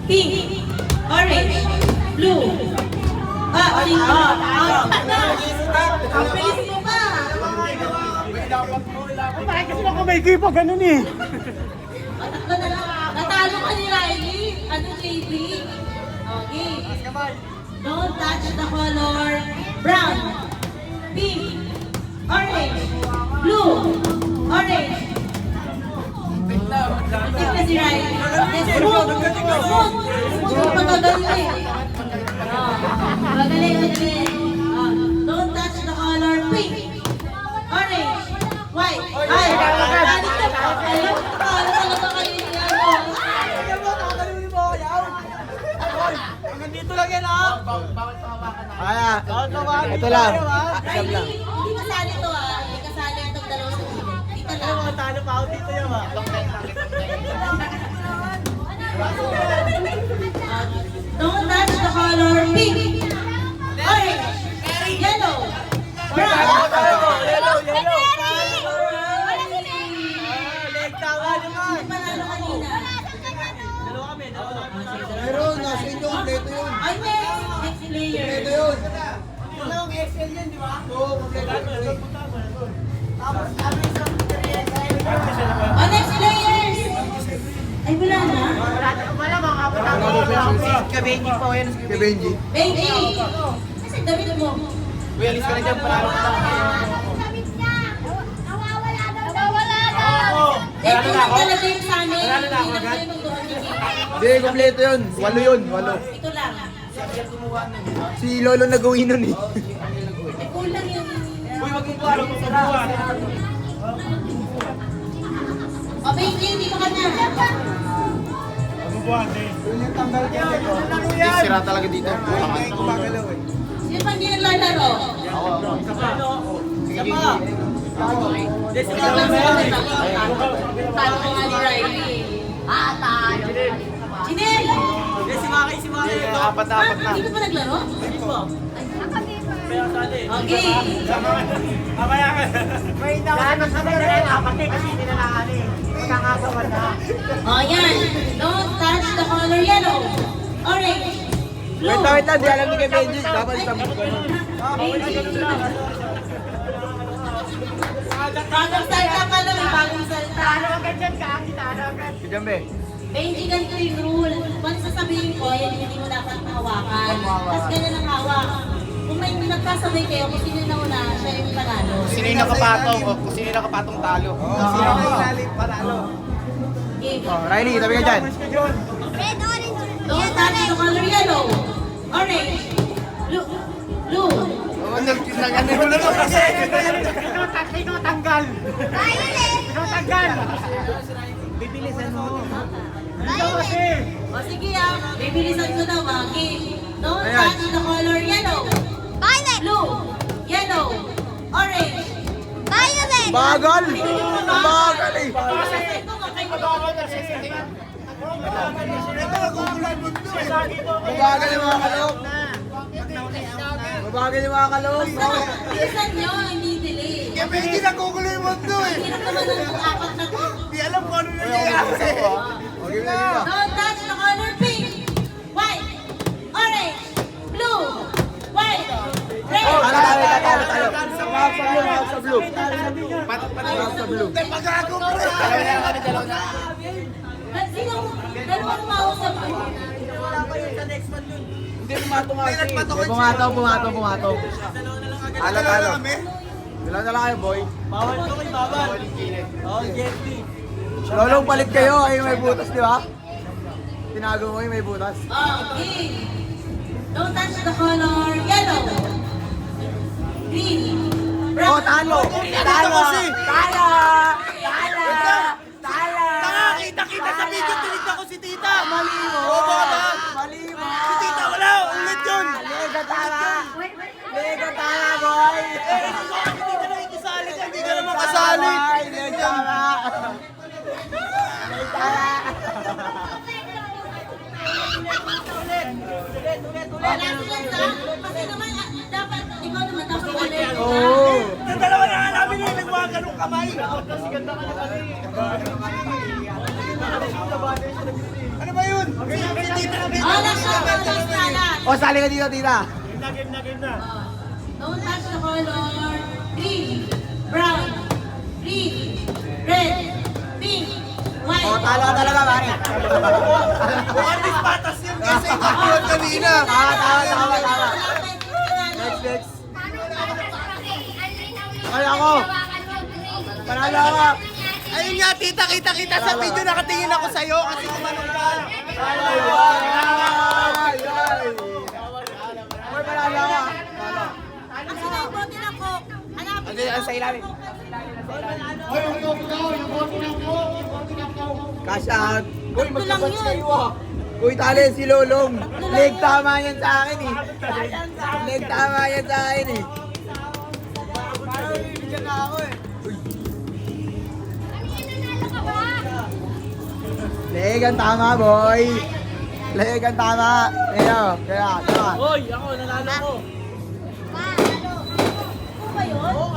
Pink, orange, blue. Pink. Ang bilis mo pa. Bakit kasi ako may kipa ganun eh? Matakbo na lang. Natalo ka ni Riley. Ano, JB? Okay. Don't touch the color brown, pink, orange, blue, orange. Tingnan na si Riley. Smooth. Pagkagaling. Magaling. Don't touch the color pink, orange, white. Ay, galit na pa. Alam ko pa. Ano talaga kayo niya? Dito lang yan ah! Kaya, ito lang. Riley, hindi kasali to ah. Hindi kasali itong dalawa sa gilid. Dito lang. Talo pa ako dito yan ah! Don't touch the color pink, orange, yellow, brown. Hindi panalo kanina. Meron, nasa inyo, kompleto yun. Ay, next player. Kompleto yun. Yung XL yan, di ba? Oo, kompleto yun. Next players. Ay, wala na. Kabenji po yan. Kay Benji. Benji. Kasi damit mo. Uy, alis ka na dyan para. Eh, kung talaga yung sa amin, hindi na kayo magdoon ni Hindi, kompleto yun. 8 yun, 8. Ito lang. Si Lolo nag-uwi nun eh. Eh, kulang yung... Uy, magkukuha mo sa buwan. O, Benji, hindi mo ka na. Sira talaga dito. Sino pa hindi naglalaro? Sige pa. Ito lang sa amin. Talo ko nga ni Riley. Tayo. Chinel! Si Maki. Apat na. Hindi ka pa naglaro? Okay. May naman sa mga kapatid kasi hindi na nakali. Magkakagawa na. O, yan. Don't touch the color yellow, orange, blue. Wait lang, di alam ni kay Benji. Dapat sabot ko. Bagong salta pa lang, bagong salta. Si Jambe. Benji, ganito yung rule. Once sasabihin ko, yan hindi mo dapat hawakan. Tapos ganyan ang hawak. Kung may nagkasabay kayo, kung sino na una, siya yung panalo. Sino yung nakapatong? Kung sino yung nakapatong talo. Sino ang ilalim panalo? Okay. Riley, tabi ka dyan. Don't touch the color yellow, orange, blue, blue. Nag-ano mo na to kasi. Ikaw tanggal. Bibilisan mo. Ikaw kasi. O sige bibilisan ko daw game. Don't touch the color yellow, blue, yellow, orange. Bagal! Bagal eh! Mabagal yung mga kalok! Mabagal yung mga kalok! Bilisan nyo, hindi delay. Kaya hindi nagugulo yung mundo eh! Hirap naman ang apat na to. Di alam ko ano nangyayari! Okay na. Don't touch the color pink, white, orange, blue, white, red. Talo. Mahal sa blue. Mahal sa blue. Sino? Dalawang mouse sa blue. Hindi pumatong nga siya. Pumatong. Talo. Dalawa na lang kayo, boy. Bawal ko kay bawal. Oh, Jeffy. Lolong palit kayo, ayun may butas, di ba? Tinago mo yung may butas. Okay. Don't touch the color yellow, green, brown. Oh, talo! Kita sa video, tinignan ko si tita. Mali mo! Mali mo! Si tita wala, ulit yun. Lega tama, boy! Si tita na ikisali ka, hindi ka naman kasali. Lega tama! Wala silang sa, kasi naman, dapat, ikaw naman, dapat ulit. Oo! Yung dalawa na nga namin yung nagwaganong kamay. Ano ba yun? Si tita O, sali ka dito, tita. Game na. Don't touch the color. Green, brown, green, red, pink, white. O, talo ka talaga, pare. At least patas yun kasi yung kanina. Tama. Next. Ay, ako. Panalo ako. Ayun nga, tita, kita sa video nakatingin ako sa'yo kasi kumanon ka. Boy, panalo ako. Ang sinay bote ng Coke. Hanapin Ano yan, sa ilalim? Cash out. Uy, magkabats kayo ah. Uy, tali si Lolong. Leg tama yan sa akin eh. Leg tama yan sa akin eh. Parang bibigyan na ako eh. Leg ang tama, boy. Leg ang tama. Kaya, tama. Hoy, ako, nanalo ko.